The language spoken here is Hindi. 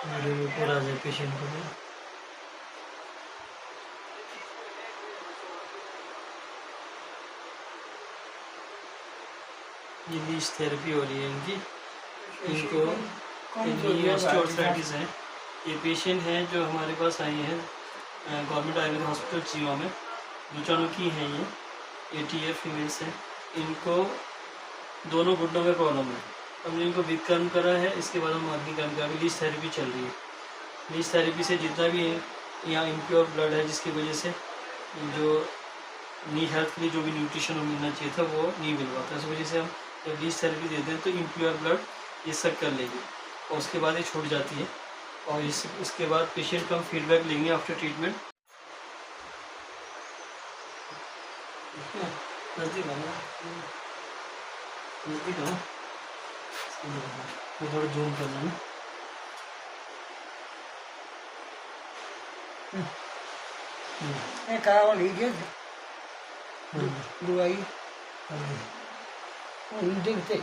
वीडियो में पूरा है पेशेंट को। ये लीच थेरेपी हो रही है इनकी। इनको नी ऑस्टियोआर्थराइटिस है। ये पेशेंट हैं जो हमारे पास आए हैं गवर्नमेंट आयुर्वेदिक हॉस्पिटल चीवा में। दुचानों की हैं ये 80 फीमेल्स हैं। इनको दोनों घुटनों में प्रॉब्लम है। हमने इनको विकर्म करा है, इसके बाद हम अग्नि कर्म करा। लीच थेरेपी चल रही है। लीच थेरेपी से जितना भी यहाँ इम्प्योर ब्लड है, जिसकी वजह से जो नी हेल्थ के लिए जो भी न्यूट्रिशन मिलना चाहिए था वो नहीं मिल पाता। इस वजह से हम जब लीच थेरेपी देते हैं तो इम्प्योर ब्लड ये सब कर लेगी और उसके बाद ये छूट जाती है। और इसके बाद पेशेंट का हम फीडबैक लेंगे आफ्टर ट्रीटमेंट। नज़दीक आना, नज़दीक आना, मैं थोड़ा जूम कर लेना। कहा लीजिए दवाई देखते